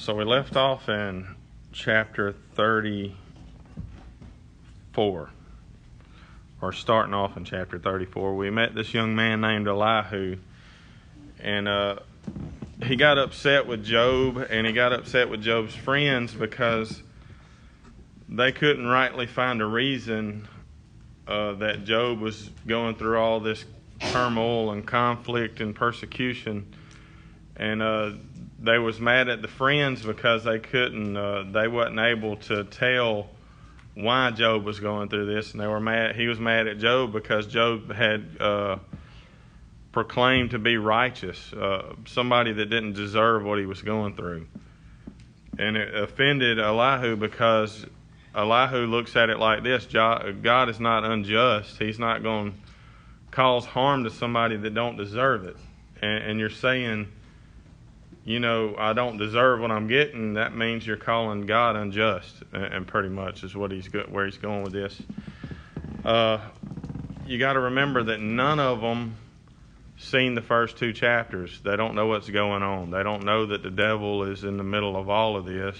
So we left off in chapter 34, or starting off in chapter 34. We met this young man named Elihu, and he got upset with Job, and he got upset with Job's friends because they couldn't rightly find a reason that Job was going through all this turmoil and conflict and persecution, and they was mad at the friends because they wasn't able to tell why Job was going through this, and they were mad. He was mad at Job because Job had proclaimed to be righteous, somebody that didn't deserve what he was going through, and it offended Elihu because Elihu looks at it like this: God is not unjust. He's not going to cause harm to somebody that don't deserve it. And you're saying, I don't deserve what I'm getting. That means you're calling God unjust, and pretty much is where he's going with this. You got to remember that none of them seen the first two chapters. They don't know what's going on. They don't know that the devil is in the middle of all of this,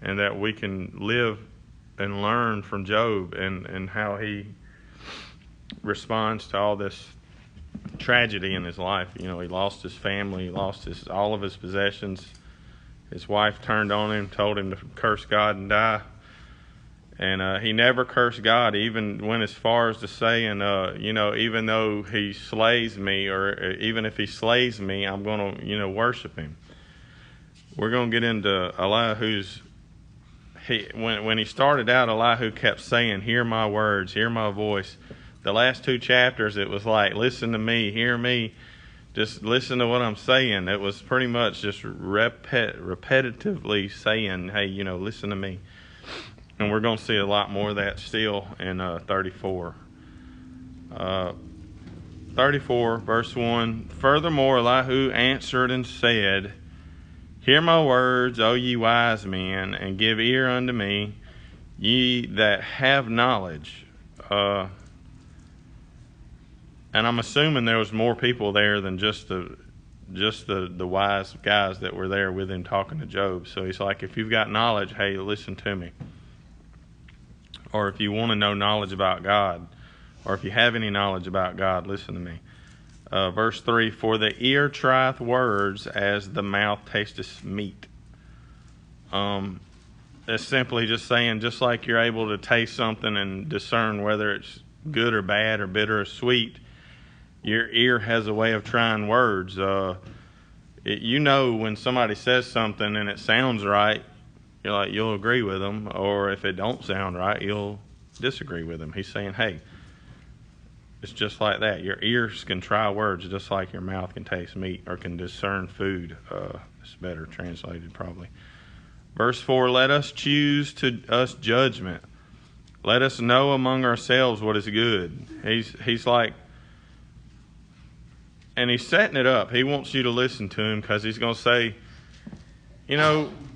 and that we can live and learn from Job and how he responds to all this tragedy in his life. He lost his family, he lost all of his possessions. His wife turned on him, told him to curse God and die. And he never cursed God, even went as far as to saying, even though he slays me, or even if he slays me, I'm going to, worship him. We're going to get into Elihu's. When he started out, Elihu kept saying, "Hear my words, hear my voice." The last two chapters, it was like, "Listen to me, hear me, just listen to what I'm saying." It was pretty much just repetitively saying, "Hey, listen to me." And we're going to see a lot more of that still in 34. 34, verse 1. Furthermore, Elihu answered and said, "Hear my words, O ye wise men, and give ear unto me, ye that have knowledge." And I'm assuming there was more people there than just the wise guys that were there with him talking to Job. So he's like, if you've got knowledge, hey, listen to me. Or if you want to know knowledge about God, or if you have any knowledge about God, listen to me. Verse 3, "For the ear trieth words as the mouth tasteth meat." It's simply just saying, just like you're able to taste something and discern whether it's good or bad or bitter or sweet, your ear has a way of trying words. When somebody says something and it sounds right, you'll agree with them, or if it don't sound right, you'll disagree with them. He's saying, hey, it's just like that. Your ears can try words just like your mouth can taste meat or can discern food. It's better translated probably. Verse 4, "Let us choose to us judgment. Let us know among ourselves what is good." He's like, and he's setting it up. He wants you to listen to him because he's going to say,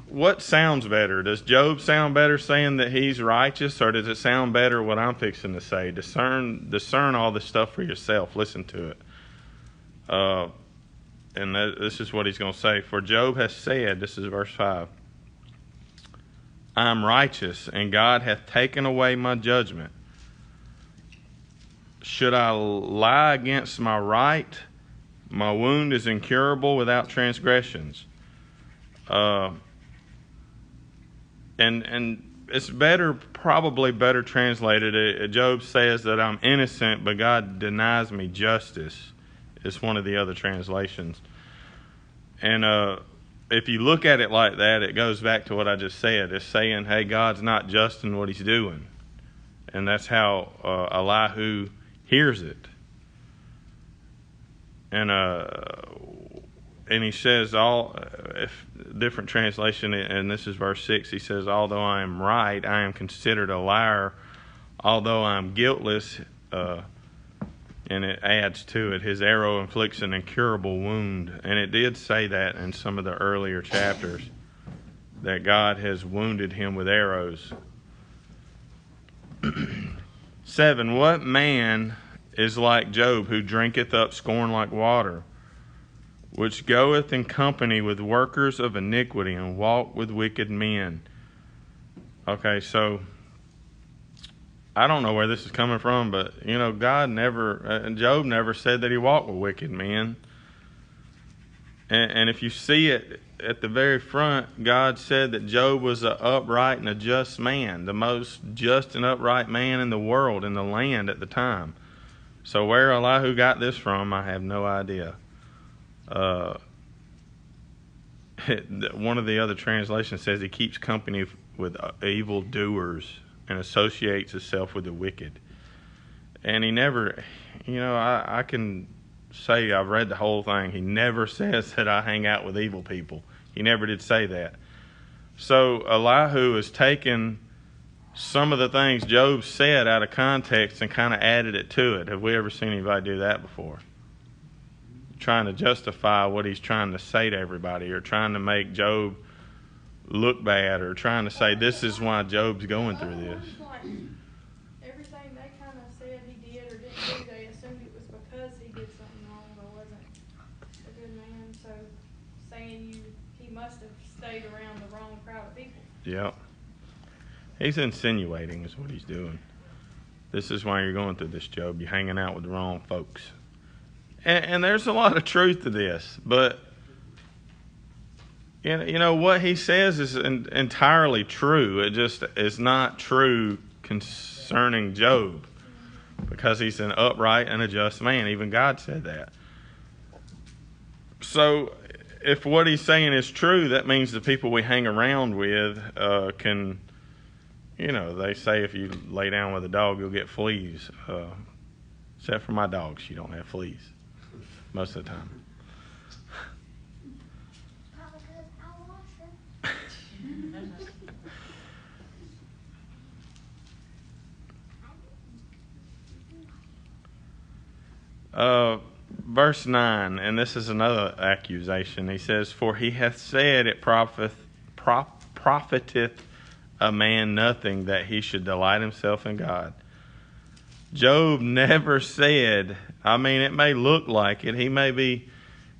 what sounds better? Does Job sound better saying that he's righteous, or does it sound better what I'm fixing to say? Discern all this stuff for yourself. Listen to it. And this is what he's going to say. "For Job has said," this is verse 5, "I am righteous, and God hath taken away my judgment. Should I lie against my right? My wound is incurable without transgressions." And it's probably better translated. Job says that I'm innocent, but God denies me justice. It's one of the other translations. And if you look at it like that, it goes back to what I just said. It's saying, hey, God's not just in what he's doing. And that's how Elihu hears it. And he says, if different translation, and this is verse 6, he says, "Although I am right, I am considered a liar. Although I am guiltless," and it adds to it, "his arrow inflicts an incurable wound." And it did say that in some of the earlier chapters, that God has wounded him with arrows. 7, "What man is like Job, who drinketh up scorn like water? which goeth in company with workers of iniquity, and walk with wicked men. Okay, so I don't know where this is coming from, but God never, Job never said that he walked with wicked men. And if you see it at the very front, God said that Job was an upright and a just man, the most just and upright man in the world, in the land at the time. So where Elihu got this from, I have no idea. One of the other translations says he keeps company with evil doers and associates himself with the wicked. And he never, I can say I've read the whole thing. He never says that I hang out with evil people. He never did say that. So Elihu has taken some of the things Job said out of context and kind of added it to it. Have we ever seen anybody do that before? Trying to justify what he's trying to say to everybody, or trying to make Job look bad, or trying to say this is why Job's going through this. Everything they kind of said he did or didn't do, they assumed it was because he did something wrong or wasn't a good man. So saying he must have stayed around the wrong crowd of people. Yep. He's insinuating is what he's doing. This is why you're going through this, Job. You're hanging out with the wrong folks. And there's a lot of truth to this, but what he says is entirely true. It just is not true concerning Job, because he's an upright and a just man. Even God said that. So if what he's saying is true, that means the people we hang around with can, they say if you lay down with a dog, you'll get fleas. Except for my dogs, she don't have fleas most of the time. Verse 9, and this is another accusation. He says, "For he hath said, it profiteth a man nothing that he should delight himself in God." Job never said, it may look like it. He may be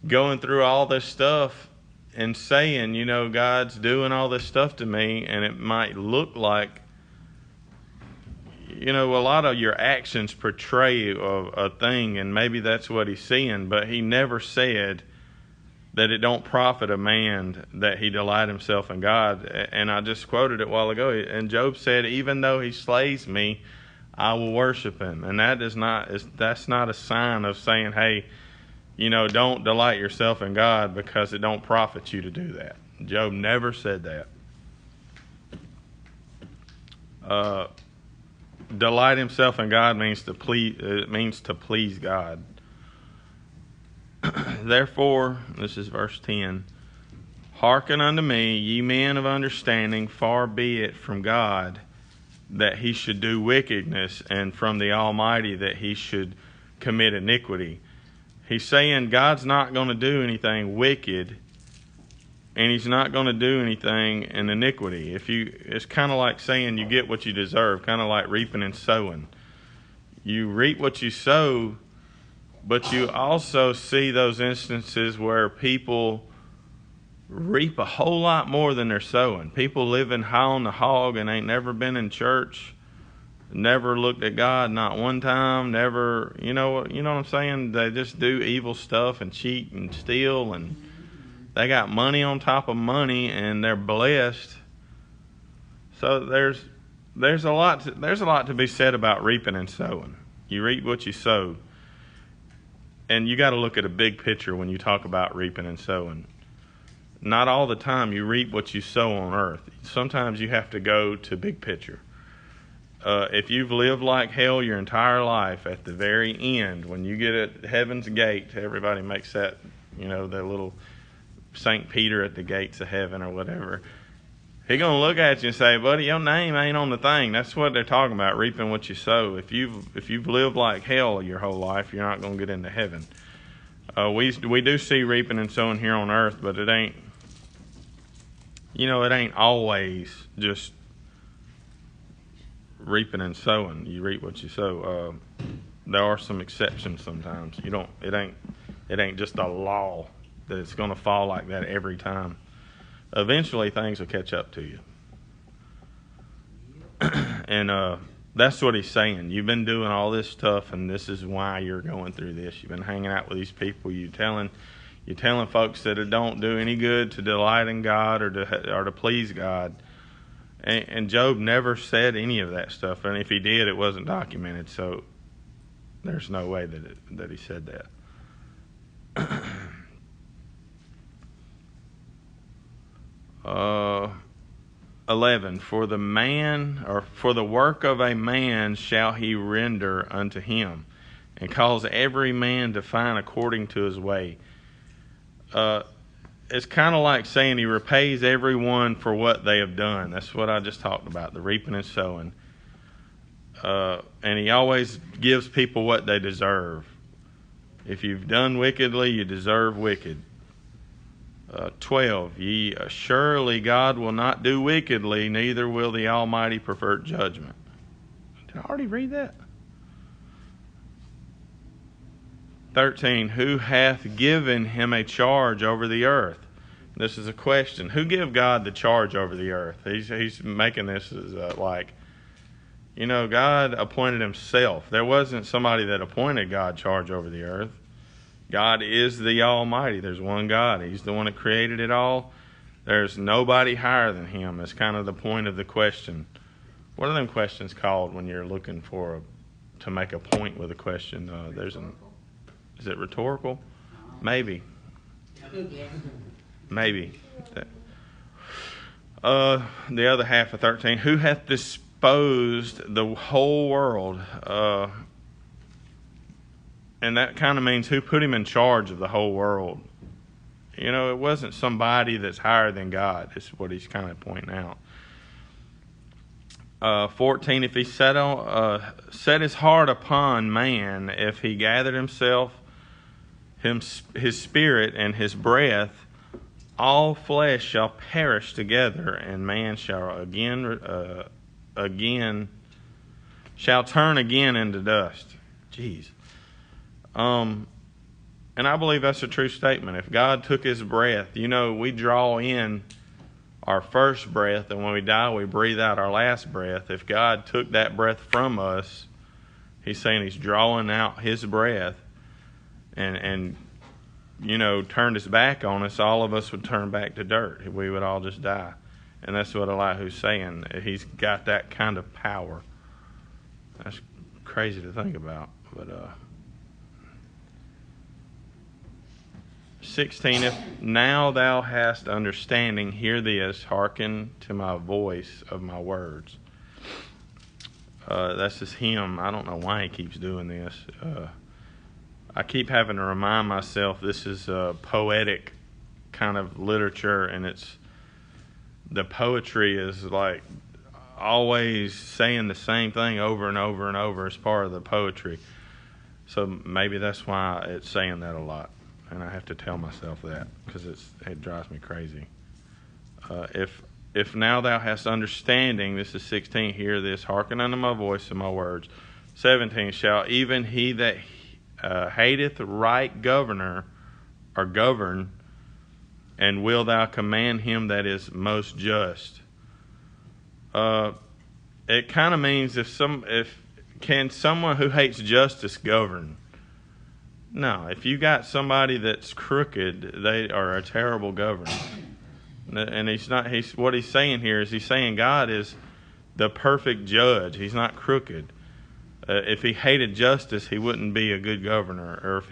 going through all this stuff and saying, God's doing all this stuff to me, and it might look like, a lot of your actions portray a thing, and maybe that's what he's seeing, but he never said that it don't profit a man that he delight himself in God. And I just quoted it a while ago, and Job said, even though he slays me, I will worship him. And that's not a sign of saying, hey, don't delight yourself in God because it don't profit you to do that. Job never said that. Delight himself in God means to please God. Therefore, this is verse 10, hearken unto me, ye men of understanding, far be it from God that he should do wickedness, and from the Almighty that he should commit iniquity. He's saying God's not going to do anything wicked, and he's not going to do anything in iniquity. It's kind of like saying you get what you deserve, kind of like reaping and sowing. You reap what you sow, but you also see those instances where people reap a whole lot more than they're sowing. People living high on the hog and ain't never been in church, never looked at God, not one time, never, you know what I'm saying? They just do evil stuff and cheat and steal, and they got money on top of money, and they're blessed. So there's a lot to be said about reaping and sowing. You reap what you sow. And you got to look at a big picture when you talk about reaping and sowing. Not all the time you reap what you sow on earth. Sometimes you have to go to big picture. If you've lived like hell your entire life, at the very end, when you get at heaven's gate, everybody makes that, the little St. Peter at the gates of heaven or whatever. He's going to look at you and say, buddy, your name ain't on the thing. That's what they're talking about, reaping what you sow. If you've lived like hell your whole life, you're not going to get into heaven. We do see reaping and sowing here on earth, but it ain't, it ain't always just reaping and sowing. You reap what you sow. There are some exceptions sometimes. It ain't just a law that it's going to fall like that every time. Eventually, things will catch up to you. And that's what he's saying. You've been doing all this stuff, and this is why you're going through this. You've been hanging out with these people. You're telling folks that it don't do any good to delight in God or to please God. And Job never said any of that stuff, and if he did, it wasn't documented. So there's no way that he said that. 11, for the work of a man shall he render unto him, and cause every man to find according to his way. It's kind of like saying he repays everyone for what they have done. That's what I just talked about, the reaping and sowing. And he always gives people what they deserve. If you've done wickedly, you deserve wicked. 12, surely God will not do wickedly, neither will the Almighty pervert judgment. Did I already read that? 13, who hath given him a charge over the earth? This is a question. Who gave God the charge over the earth? He's making this as God appointed himself. There wasn't somebody that appointed God charge over the earth. God is the Almighty. There's one God. He's the one that created it all. There's nobody higher than him. That's kind of the point of the question. What are them questions called when you're looking to make a point with a question? Is it rhetorical? Maybe. Maybe. The other half of 13. Who hath disposed the whole world? And that kind of means who put him in charge of the whole world. It wasn't somebody that's higher than God. Is what he's kind of pointing out. 14, if he set his heart upon man, if he gathered his spirit and his breath, all flesh shall perish together, and man shall turn again into dust. Jeez. And I believe that's a true statement. If God took his breath, we draw in our first breath, and when we die, we breathe out our last breath. If God took that breath from us, he's saying he's drawing out his breath and turned his back on us, all of us would turn back to dirt. We would all just die. And that's what Elihu's saying. He's got that kind of power. That's crazy to think about. But 16, if now thou hast understanding, hear this, hearken to my voice of my words. That's his hymn. I don't know why he keeps doing this. I keep having to remind myself this is a poetic kind of literature, and the poetry is like always saying the same thing over and over and over as part of the poetry. So maybe that's why it's saying that a lot. And I have to tell myself that because it drives me crazy. If now thou hast understanding, this is 16, hear this, hearken unto my voice and my words. 17, shall even he that hateth right govern, and will thou command him that is most just. It kind of means can someone who hates justice govern? No, if you got somebody that's crooked, they are a terrible governor. And what he's saying here is he's saying God is the perfect judge. He's not crooked. If he hated justice, he wouldn't be a good governor. Or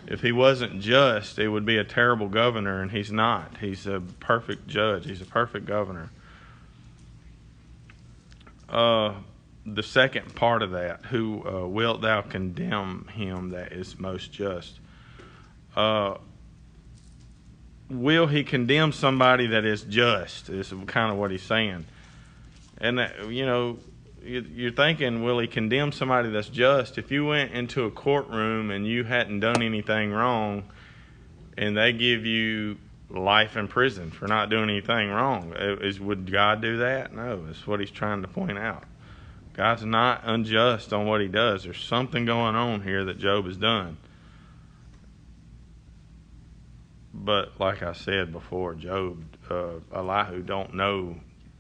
if he wasn't just, it would be a terrible governor, and he's not. He's a perfect judge. He's a perfect governor. The second part of that, who wilt thou condemn him that is most just? Will he condemn somebody that is just? Is kind of what he's saying. And that, you're thinking, will he condemn somebody that's just? If you went into a courtroom and you hadn't done anything wrong, and they give you life in prison for not doing anything wrong, would God do that? No, that's what he's trying to point out. God's not unjust on what he does. There's something going on here that Job has done. But like I said before, Job, Elihu don't know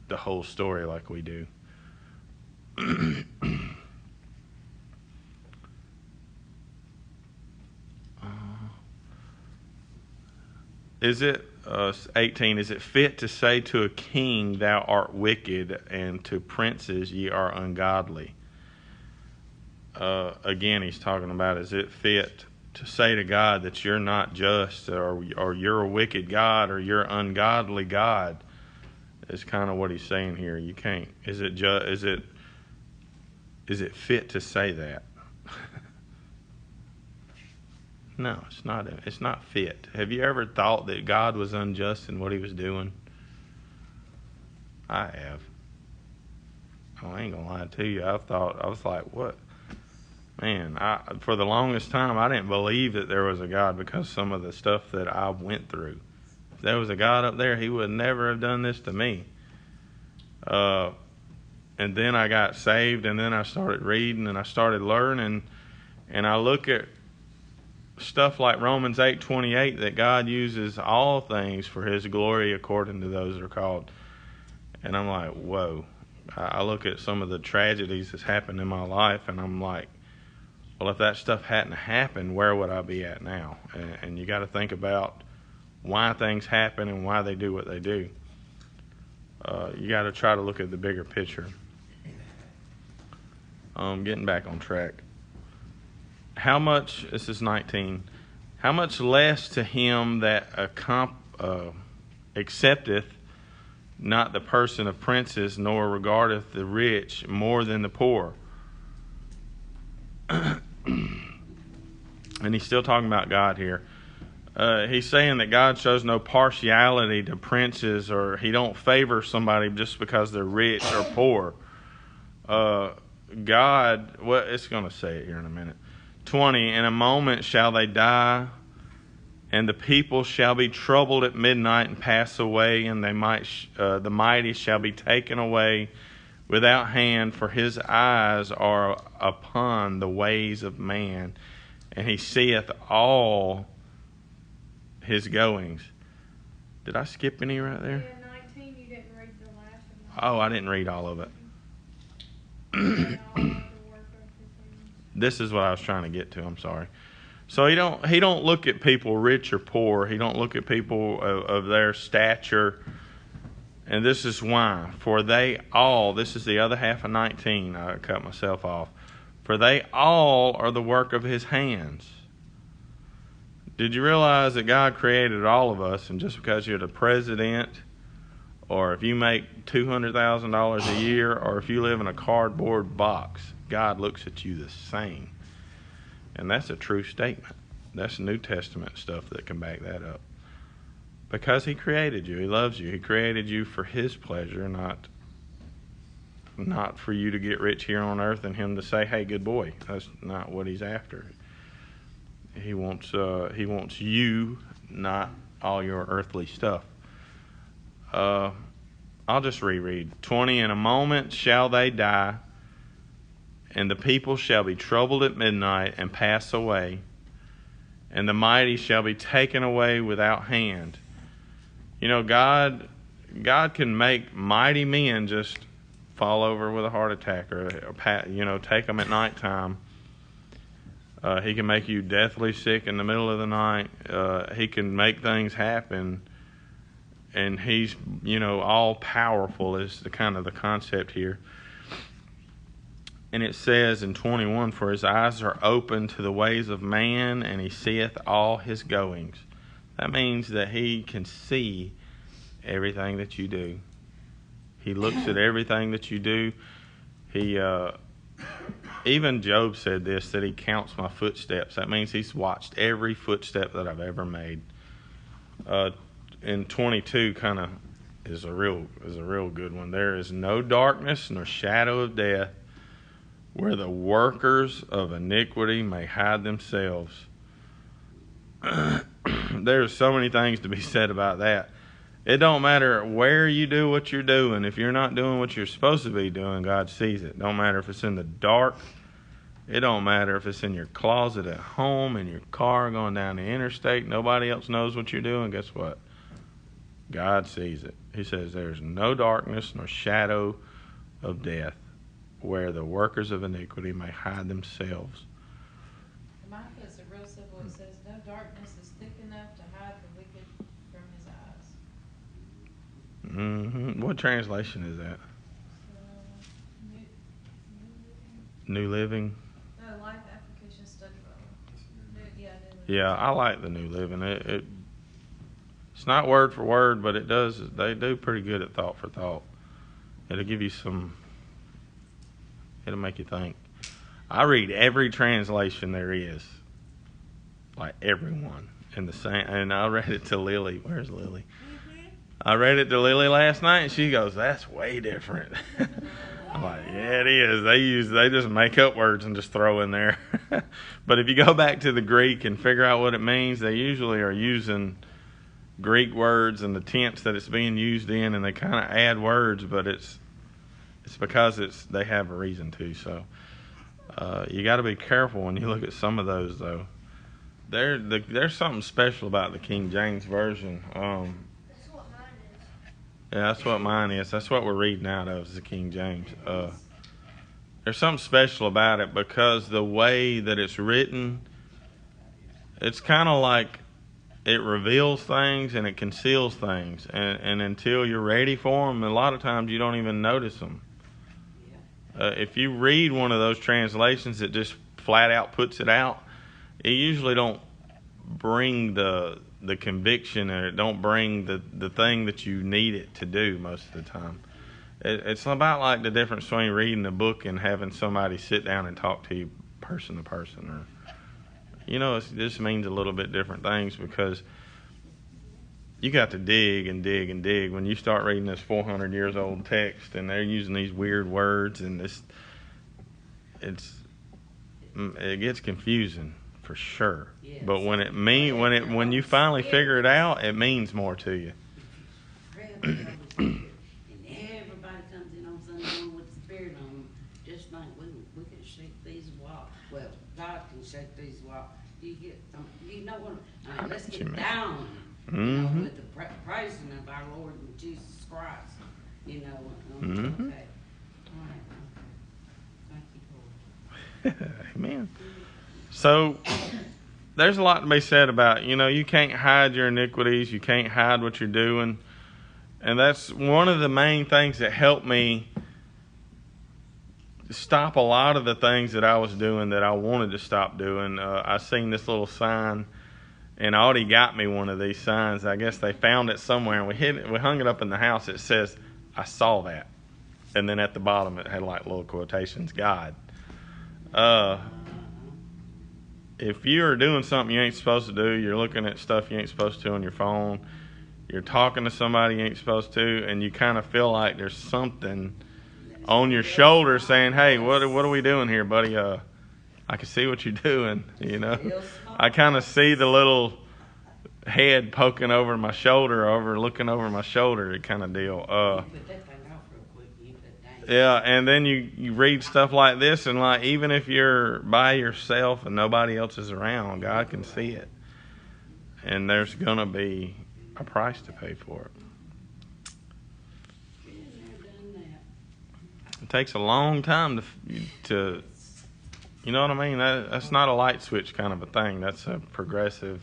the whole story like we do. Is it 18? Is it fit to say to a king, "Thou art wicked," and to princes, "Ye are ungodly"? Again, he's talking about, is it fit to say to God that you're not just, or you're a wicked God, or you're ungodly God? Is kind of what he's saying here. You can't. Is it fit to say that? No, it's not. It's not fit. Have you ever thought that God was unjust in what He was doing? I have. I ain't gonna lie to you. I was like, what? Man, for the longest time, I didn't believe that there was a God because some of the stuff that I went through. If there was a God up there, He would never have done this to me. And then I got saved, and then I started reading, and I started learning, and I look at stuff like Romans 8:28, that God uses all things for His glory according to those that are called. And I'm like, whoa. I look at some of the tragedies that's happened in my life, and I'm like, well, if that stuff hadn't happened, where would I be at now? And you got to think about why things happen and why they do what they do. You got to try to look at the bigger picture. Getting back on track. How much, this is 19, how much less to him that accepteth not the person of princes, nor regardeth the rich more than the poor? And he's still talking about God here. He's saying that God shows no partiality to princes, or He don't favor somebody just because they're rich or poor. God, well, it's going to say it here in a minute. 20, in a moment shall they die, and the people shall be troubled at midnight and pass away, and the mighty shall be taken away without hand, for His eyes are upon the ways of man, and He seeth all his goings. Did I skip any right there? Yeah, 19, you didn't read the last one. Oh, I didn't read all of it. This is what I was trying to get to. I'm sorry. So he don't look at people rich or poor. He don't look at people of their stature. And this is why. For they all, this is the other half of 19. I cut myself off. For they all are the work of His hands. Did you realize that God created all of us, and just because you're the president, or if you make $200,000 a year, or if you live in a cardboard box, God looks at you the same? And that's a true statement. That's New Testament stuff that can back that up. Because He created you. He loves you. He created you for His pleasure, not for you to get rich here on earth and Him to say, "Hey, good boy." That's not what He's after. He wants you, not all your earthly stuff. I'll just reread. 20, in a moment shall they die, and the people shall be troubled at midnight and pass away, and the mighty shall be taken away without hand. You know, God can make mighty men just fall over with a heart attack, or take them at nighttime. He can make you deathly sick in the middle of the night. He can make things happen, and He's, all powerful is the kind of the concept here. And it says in 21, for His eyes are open to the ways of man, and He seeth all his goings. That means that He can see everything that you do. He looks at everything that you do. Even Job said this, that He counts my footsteps. That means He's watched every footstep that I've ever made. In 22 kind of is a real good one. There is no darkness nor shadow of death where the workers of iniquity may hide themselves. There's so many things to be said about that. It don't matter where you do what you're doing. If you're not doing what you're supposed to be doing, God sees it. Don't matter if it's in the dark It don't matter if it's in your closet at home, in your car, going down the interstate. Nobody else knows what you're doing. Guess what? God sees it. He says there's no darkness nor shadow of death where the workers of iniquity may hide themselves. Mine puts it real simple. It says, no darkness is thick enough to hide the wicked from his eyes. What translation is that? New Living? No, Life Application Study Bible. New Living. Yeah, I like the New Living. It's not word for word, but it does. They do pretty good at thought for thought. It'll give you some. It'll make you think. I read every translation there is, like everyone in the same. And I read it to Lily. Where's Lily? I read it to Lily last night, and she goes, "That's way different." I'm like, "Yeah, it is. They just make up words and just throw in there." But if you go back to the Greek and figure out what it means, they usually are using Greek words and the tense that it's being used in, and they kind of add words, but it's because they have a reason to. So you got to be careful when you look at some of those, though. There's something special about the King James version. That's what mine is. Yeah, that's what mine is. That's what we're reading out of is the King James. There's something special about it because the way that it's written, it's kind of like it reveals things and it conceals things. And until you're ready for them, a lot of times you don't even notice them. If you read one of those translations that just flat out puts it out, it usually don't bring the conviction, and it don't bring the thing that you need it to do most of the time. It's about like the difference between reading a book and having somebody sit down and talk to you person to person. Or, it just means a little bit different things because you got to dig and dig and dig when you start reading this 400 years old text and they're using these weird words and it gets confusing for sure. Yes. But when you finally figure it out, it means more to you. And everybody comes in on Sunday morning with the Spirit on them, just like we can shake these walls. Well, God can shake these walls. You get some, let's get down. With the praising of our Lord and Jesus Christ, Okay. All right. Thank you, Lord. Amen. So there's a lot to be said about, you can't hide your iniquities. You can't hide what you're doing. And that's one of the main things that helped me stop a lot of the things that I was doing that I wanted to stop doing. I seen this little sign. And Audie got me one of these signs. I guess they found it somewhere, and we hung it up in the house. It says, "I saw that," and then at the bottom it had like little quotations, God. If you are doing something you ain't supposed to do, you're looking at stuff you ain't supposed to on your phone, you're talking to somebody you ain't supposed to, and you kind of feel like there's something on your shoulder saying, "Hey, what are we doing here, buddy? I can see what you're doing," I kind of see the little head poking over my shoulder, looking over my shoulder, kind of deal. Yeah, and then you read stuff like this, and like even if you're by yourself and nobody else is around, God can see it, and there's gonna be a price to pay for it. It takes a long time to you know what I mean? That's not a light switch kind of a thing. That's a progressive.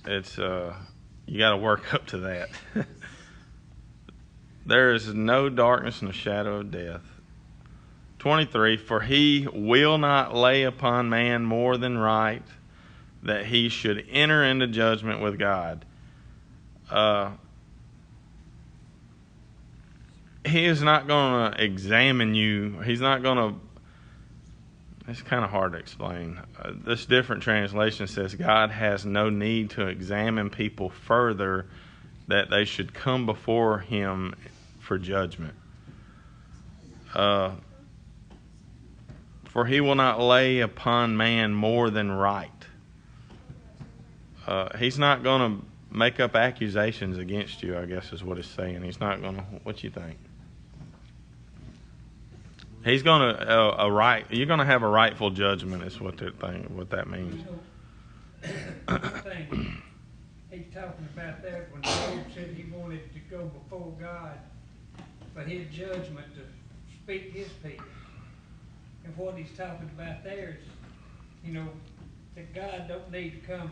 It's you got to work up to that. There is no darkness in the shadow of death. 23, for he will not lay upon man more than right, that he should enter into judgment with God. He is not going to examine you. He's not going to. It's kind of hard to explain. This different translation says God has no need to examine people further, that they should come before him for judgment. For he will not lay upon man more than right. He's not going to make up accusations against you, I guess is what it's saying. He's not going to. What you think? He's gonna you're gonna have a rightful judgment. Is what that means. The thing he's talking about there when Job said he wanted to go before God for his judgment to speak his people. And what he's talking about there is, that God don't need to come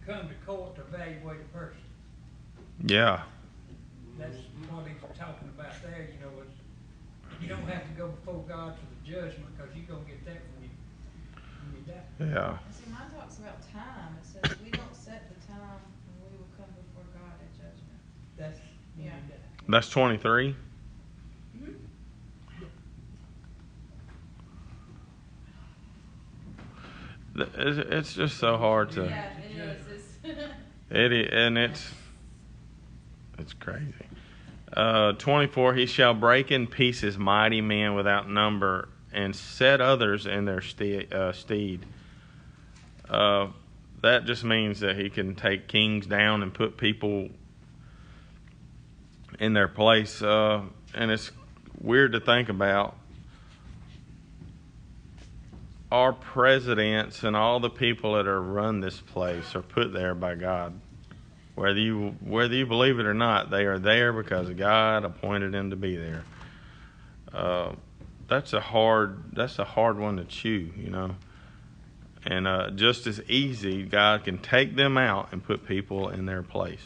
to court to evaluate a person. Yeah. That's what he's talking about there, is you don't have to go before God for the judgment, because you're going to get that when you die. Yeah. And see, mine talks about time. It says we don't set the time when we will come before God at judgment. That's when you Yeah. die. That's 23. It's just so hard to. Yeah, it is. It's crazy. 24. He shall break in pieces mighty men without number, and set others in their stead. That just means that he can take kings down and put people in their place. And it's weird to think about. Our presidents and all the people that are run this place are put there by God. Whether you believe it or not, they are there because God appointed them to be there. That's a hard one to chew, And just as easy, God can take them out and put people in their place.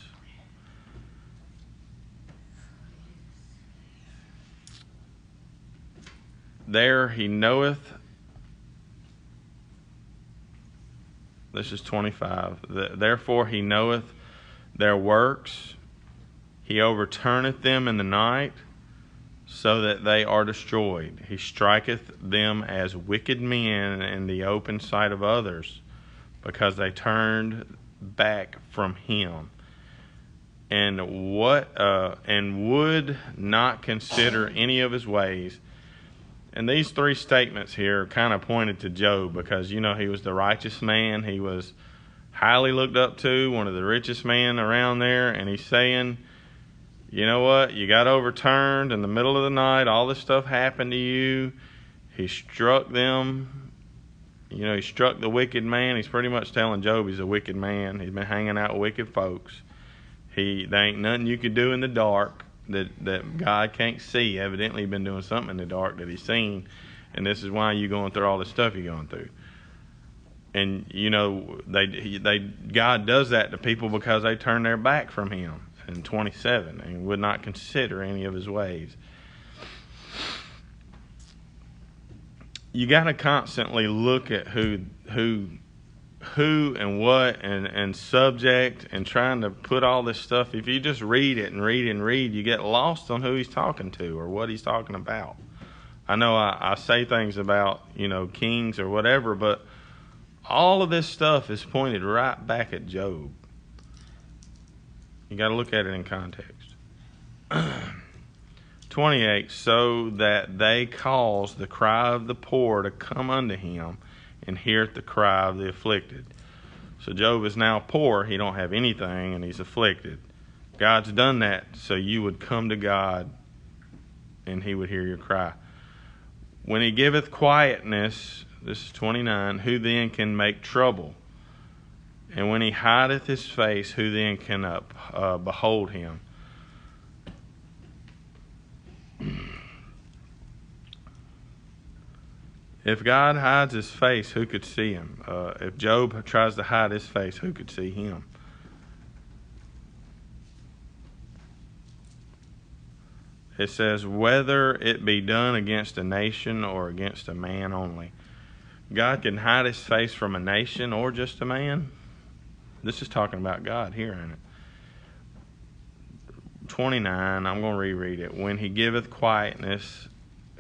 There he knoweth. This is 25. Therefore he knoweth their works. He overturneth them in the night, so that they are destroyed. He striketh them as wicked men in the open sight of others, because they turned back from him, and would not consider any of his ways. And these three statements here kind of pointed to Job, because he was the righteous man. He was highly looked up to, one of the richest men around there, and he's saying, you know what, you got overturned in the middle of the night, all this stuff happened to you. He struck them, he struck the wicked man. He's pretty much telling Job he's a wicked man. He's been hanging out with wicked folks. There ain't nothing you could do in the dark that God can't see. Evidently he's been doing something in the dark that he's seen, and this is why you're going through all the stuff you're going through. And God does that to people because they turn their back from him in 27 and would not consider any of his ways. You got to constantly look at who and what and subject, and trying to put all this stuff. If you just read it and read and read, you get lost on who he's talking to or what he's talking about. I know I say things about kings or whatever, but all of this stuff is pointed right back at Job. You got to look at it in context. 28, so that they cause the cry of the poor to come unto him, and heareth the cry of the afflicted. So Job is now poor. He don't have anything, and he's afflicted. God's done that so you would come to God, and he would hear your cry. When he giveth quietness, this is 29, who then can make trouble? And when he hideth his face, who then can behold him? If God hides his face, who could see him? If Job tries to hide his face, who could see him? It says, whether it be done against a nation or against a man only. God can hide his face from a nation or just a man. This is talking about God here, isn't it? 29, I'm going to reread it. When he giveth quietness,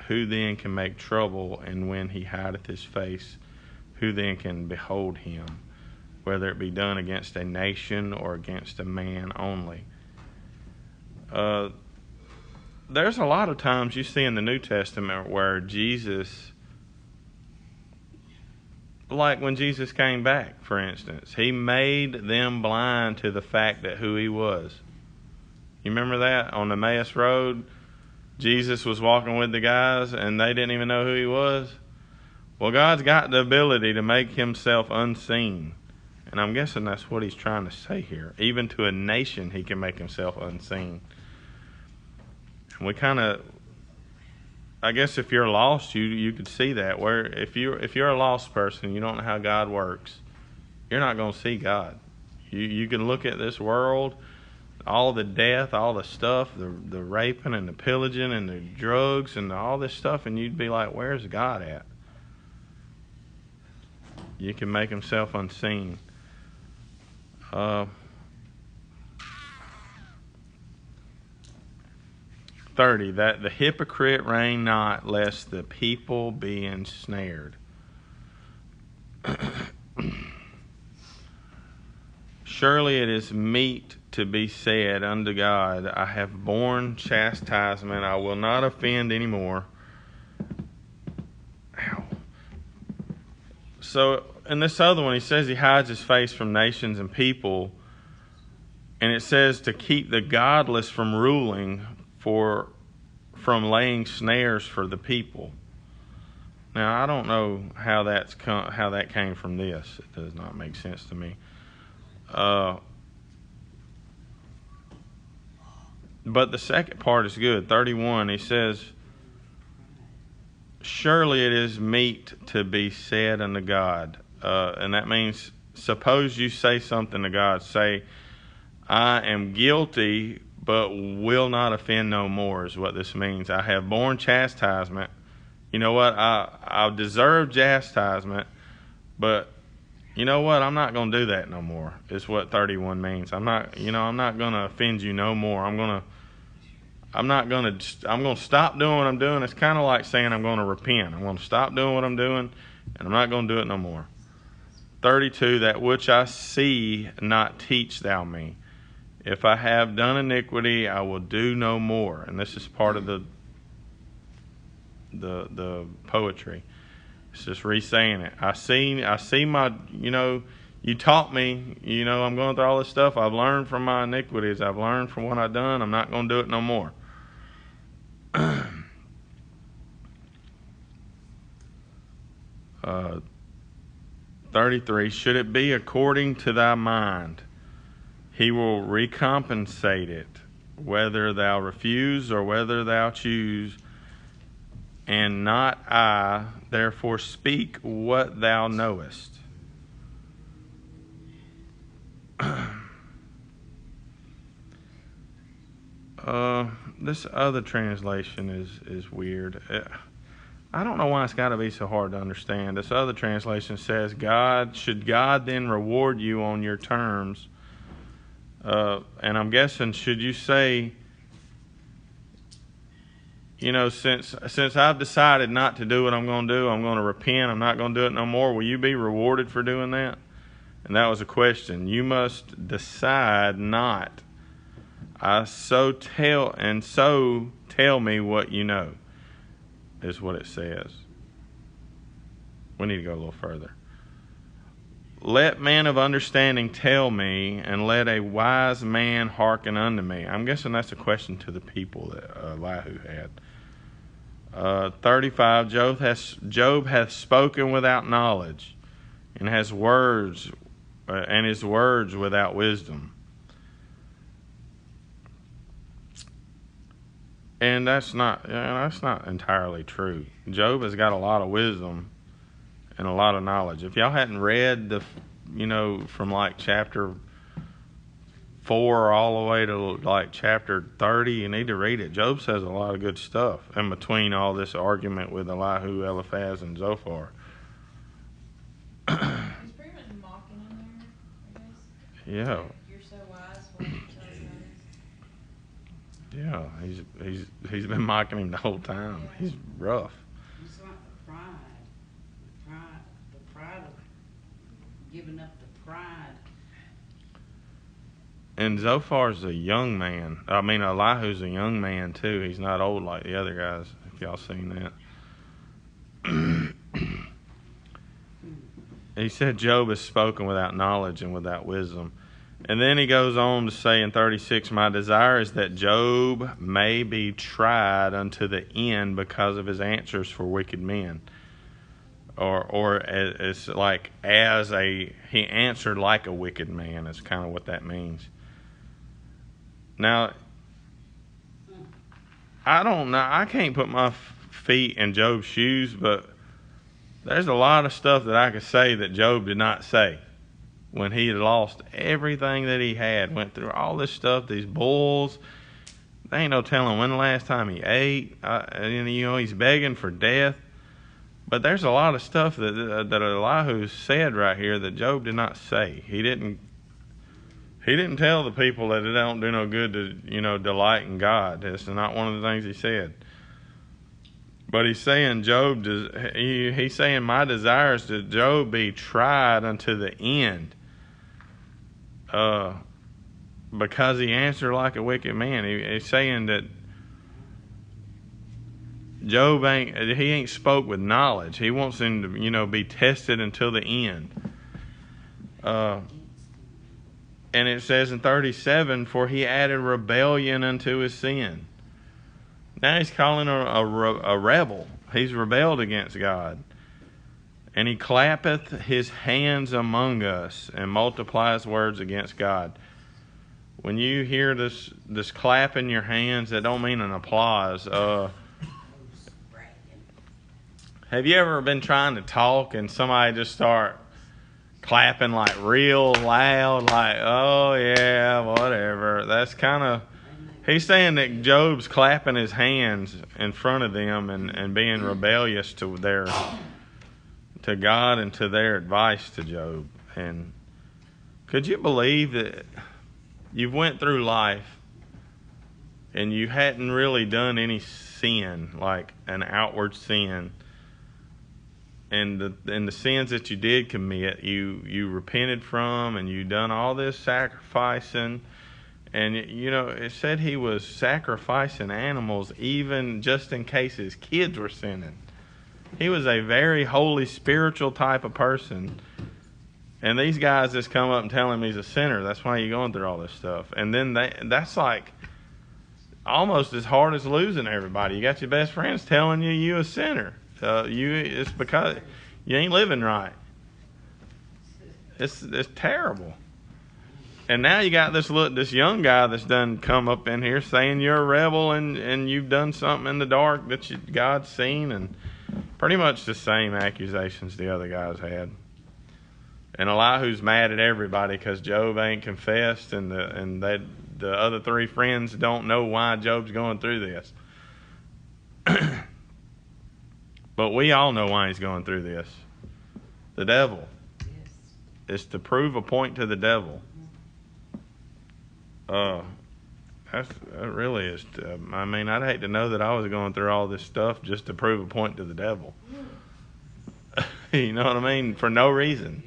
who then can make trouble? And when he hideth his face, who then can behold him? Whether it be done against a nation or against a man only. There's a lot of times you see in the New Testament where Jesus, like when Jesus came back, for instance, he made them blind to the fact that who he was. You remember that on the Emmaus Road? Jesus was walking with the guys and they didn't even know who he was. Well, God's got the ability to make himself unseen. And I'm guessing that's what he's trying to say here. Even to a nation, he can make himself unseen. And we kind of, I guess if you're lost, you could see that. Where if you're a lost person, you don't know how God works, you're not going to see God. You can look at this world, all the death, all the stuff, the raping and the pillaging and the drugs and all this stuff, and you'd be like, where's God at? You can make himself unseen. 30, that the hypocrite reign not, lest the people be ensnared. Surely it is meet to be said unto God, I have borne chastisement, I will not offend any more. Ow. So in this other one, he says he hides his face from nations and people, and it says to keep the godless from ruling, from laying snares for the people. Now I don't know how that came from this. It does not make sense to me. But the second part is good. 31, he says, surely it is meet to be said unto God. And that means, suppose you say something to God. Say, I am guilty, but will not offend no more, is what this means. I have borne chastisement. You know what? I deserve chastisement, but you know what? I'm not going to do that no more, is what 31 means. I'm not going to offend you no more. I'm going to stop doing what I'm doing. It's kind of like saying I'm going to repent. I'm going to stop doing what I'm doing, and I'm not going to do it no more. 32, that which I see not teach thou me. If I have done iniquity, I will do no more. And this is part of the poetry. It's just re-saying it. I see my, you taught me, I'm going through all this stuff. I've learned from my iniquities. I've learned from what I've done. I'm not going to do it no more. 33, should it be according to thy mind, he will recompensate it, whether thou refuse or whether thou choose, and not I, therefore speak what thou knowest. This other translation is weird. I don't know why it's got to be so hard to understand. This other translation says, should God then reward you on your terms? And I'm guessing, should you say, since I've decided not to do what I'm going to do, I'm going to repent, I'm not going to do it no more, will you be rewarded for doing that? And that was a question. You must decide not. So tell me what you know, is what it says. We need to go a little further. Let man of understanding tell me, and let a wise man hearken unto me. I'm guessing that's a question to the people that Elihu had. 35, Job hath spoken without knowledge, and has words, and his words without wisdom. And that's not entirely true. Job has got a lot of wisdom and a lot of knowledge. If y'all hadn't read from like chapter 4 all the way to like chapter 30, you need to read it. Job says a lot of good stuff in between all this argument with Elihu, Eliphaz, and Zophar. He's pretty much mocking him there, I guess. Yeah. You're so wise, why don't you tell us? Yeah, he's been mocking him the whole time. He's rough. It's like the pride of giving up the pride. And Zophar's a young man. I mean, Elihu's a young man too. He's not old like the other guys, if y'all seen that. He said Job has spoken without knowledge and without wisdom. And then he goes on to say in 36, my desire is that Job may be tried unto the end because of his answers for wicked men. Or it's like he answered like a wicked man is kind of what that means. Now, I don't know. I can't put my feet in Job's shoes, but there's a lot of stuff that I could say that Job did not say when he had lost everything that he had, went through all this stuff, these bulls. There ain't no telling when the last time he ate. And, he's begging for death. But there's a lot of stuff that Elihu said right here that Job did not say. He didn't tell the people that it don't do no good to, delight in God. That's not one of the things he said. But he's saying he's saying my desire is that Job be tried unto the end. Because he answered like a wicked man. He's saying that Job ain't spoke with knowledge. He wants him to, be tested until the end. And it says in 37, for he added rebellion unto his sin. Now he's calling a rebel. He's rebelled against God. And he clappeth his hands among us and multiplies words against God. When you hear this clap in your hands, that don't mean an applause. Have you ever been trying to talk and somebody just start clapping like real loud, like, oh yeah, whatever? That's kind of, he's saying that Job's clapping his hands in front of them and being rebellious to God and to their advice to Job. And could you believe that you've went through life and you hadn't really done any sin, like an outward sin, and the sins that you did commit, you repented from, and you done all this sacrificing, and it said he was sacrificing animals even just in case his kids were sinning. He was a very holy, spiritual type of person, and these guys just come up and tell him he's a sinner. That's why you're going through all this stuff. And then that's like almost as hard as losing everybody. You got your best friends telling you a sinner. It's because you ain't living right. It's terrible. And now you got this young guy that's done come up in here saying you're a rebel and you've done something in the dark that God's seen, and pretty much the same accusations the other guys had. And Elihu's mad at everybody because Job ain't confessed, and the other three friends don't know why Job's going through this. But we all know why he's going through this. The devil. Yes. It's to prove a point to the devil. That really is. I'd hate to know that I was going through all this stuff just to prove a point to the devil. You know what I mean? For no reason.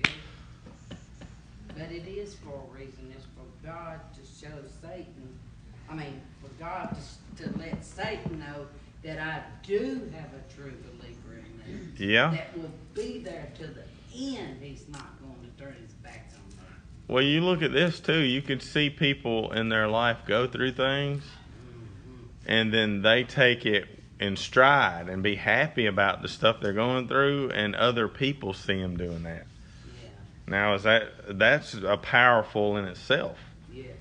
But it is for a reason. It's for God to show Satan. For God to let Satan know that I do have a true believer in there. Yeah. That will be there to the end. He's not going to turn his back on me. Well, you look at this too. You could see people in their life go through things, and then they take it in stride and be happy about the stuff they're going through, and other people see them doing that. Yeah. Now, that's a powerful in itself. Yes.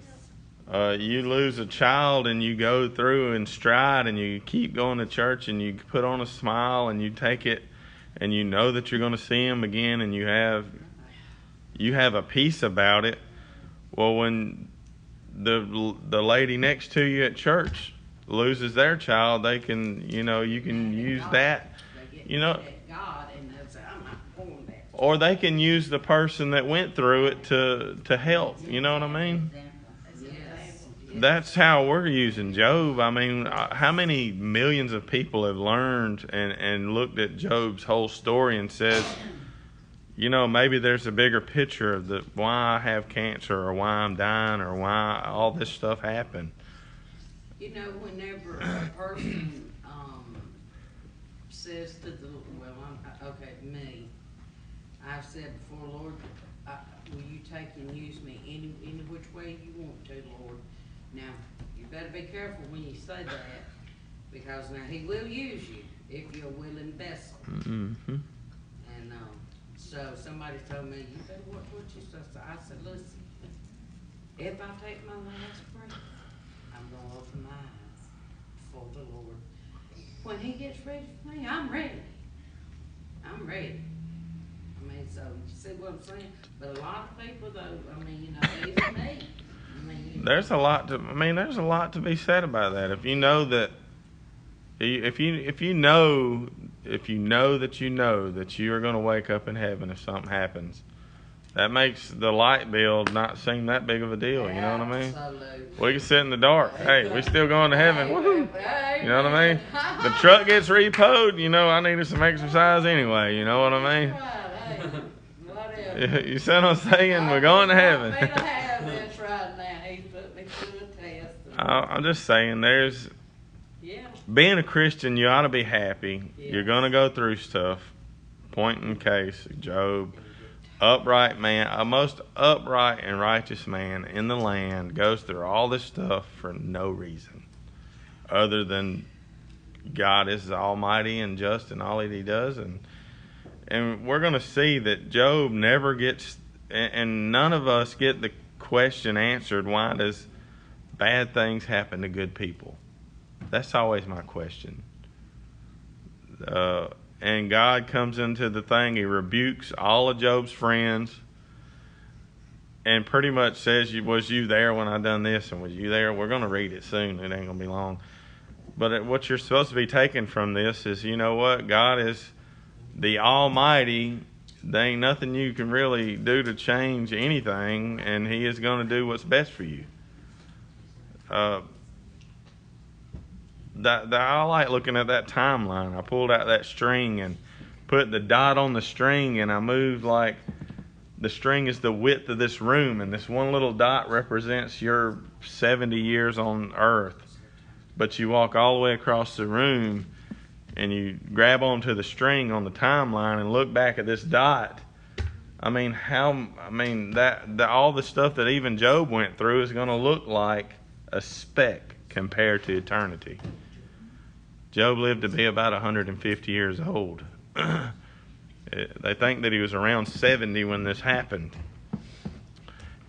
You lose a child and you go through in stride and you keep going to church and you put on a smile and you take it and you know that you're going to see him again, and you have a peace about it. Well, when the lady next to you at church loses their child, they can, you can use that, God, and they'll say, I'm not going back. or they can use the person that went through it to help. You know what I mean? Yes. That's how we're using Job. How many millions of people have learned and looked at Job's whole story and says, maybe there's a bigger picture of why I have cancer, or why I'm dying, or why all this stuff happened. Whenever a person says to me, I've said before, Lord, will you take and use me any which way you want to, Lord? Now, you better be careful when you say that, because now he will use you if you're a willing vessel. Mm-hmm. And, so somebody told me, you better watch what you say. So I said, listen, if I take my last breath, I'm gonna open my eyes before the Lord. When he gets ready for me, I'm ready. I'm ready. I mean, so you see what I'm saying? But a lot of people though, I mean, you know, even me. I mean, you There's a lot to be said about that. If you know that, if you know that you are going to wake up in heaven if something happens, that makes the light bill not seem that big of a deal. You know what I mean? Absolutely. We can sit in the dark. Hey, we still going to heaven. Woohoo! Amen. You know what I mean? The truck gets repoed. You know, I needed some exercise anyway. You know what I mean? Right, hey, whatever. You see what I'm saying? We're going to heaven. Me to have this right now. He's put me through a test. I'm just saying, Yeah. being a Christian, you ought to be happy. Yes. You're going to go through stuff. Point in case, Job, upright man, a most upright and righteous man in the land goes through all this stuff for no reason other than God is almighty and just in all that he does. And we're going to see that Job never gets, and none of us get the question answered, why does bad things happen to good people? That's always my question. And God comes into the thing. He rebukes all of Job's friends and pretty much says, was you there when I done this? And was you there? We're going to read it soon. It ain't going to be long. But what you're supposed to be taking from this is, you know what? God is the Almighty. There ain't nothing you can really do to change anything, and he is going to do what's best for you. I like looking at that timeline. I pulled out that string and put the dot on the string, and I moved like the string is the width of this room, and this one little dot represents your 70 years on earth. But you walk all the way across the room and you grab onto the string on the timeline and look back at this dot. I mean, all the stuff that even Job went through is going to look like a speck compared to eternity. Job lived to be about 150 years old. They think that he was around 70 when this happened.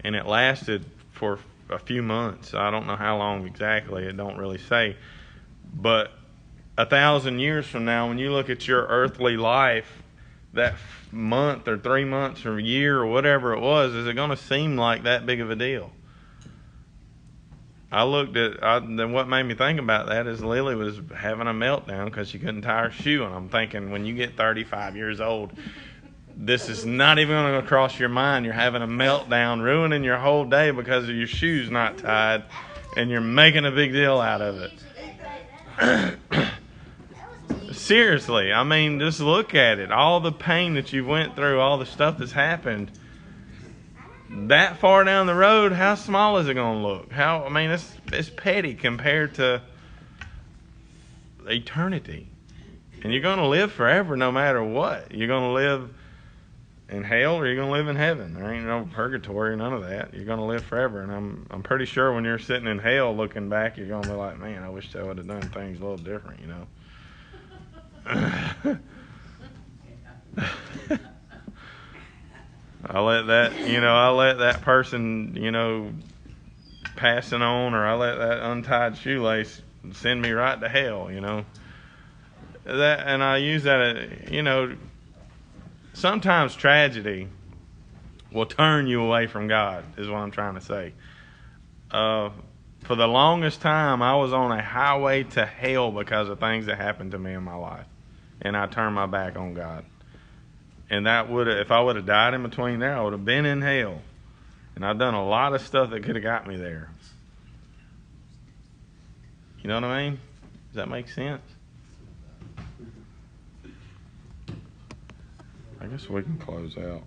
And it lasted for a few months. I don't know how long exactly. It don't really say. But 1,000 years from now, when you look at your earthly life, that month or 3 months or year or whatever it was, is it going to seem like that big of a deal? Then what made me think about that is Lily was having a meltdown because she couldn't tie her shoe. And I'm thinking, when you get 35 years old, this is not even going to cross your mind. You're having a meltdown, ruining your whole day because of your shoes not tied, and you're making a big deal out of it. Seriously, I mean, just look at it. All the pain that you went through, all the stuff that's happened. That far down the road, how small is it going to look? It's petty compared to eternity. And you're going to live forever no matter what. You're going to live in hell or you're going to live in heaven. There ain't no purgatory, none of that. You're going to live forever. And I'm pretty sure when you're sitting in hell looking back, you're going to be like, man, I wish I would have done things a little different, you know. I let that person, passing on, or I let that untied shoelace send me right to hell, And I use that, sometimes tragedy will turn you away from God, is what I'm trying to say. For the longest time, I was on a highway to hell because of things that happened to me in my life. And I turned my back on God. And if I would have died in between there, I would have been in hell. And I've done a lot of stuff that could have got me there. You know what I mean? Does that make sense? I guess we can close out.